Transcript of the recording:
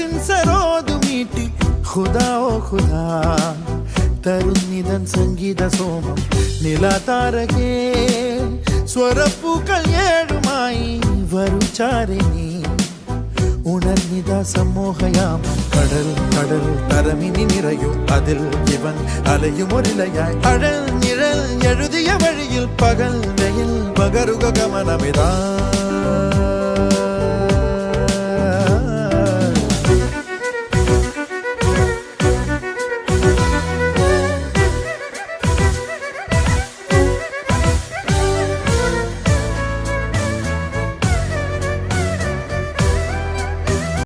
സിൻസറോതു മീട്ടി ഖുദാ ഓ ഖുദാ തരുന്നിതൻ സംഗീത സോമം നിലാതാരകേ സ്വരപ്പൂക്കൾ ഏഴുമായി വരൂ ചാരിണി ഉണർന്നിത സമൂഹയാം കടൽ കടൽ തരമിനി നിറയും അതിൽ ഇവൻ അലയും ഒരിലയായി അഴൽ നിഴൽ എഴുതിയ വഴിയിൽ പകൽ വെയിൽ പകരുക ഗമനമിതാ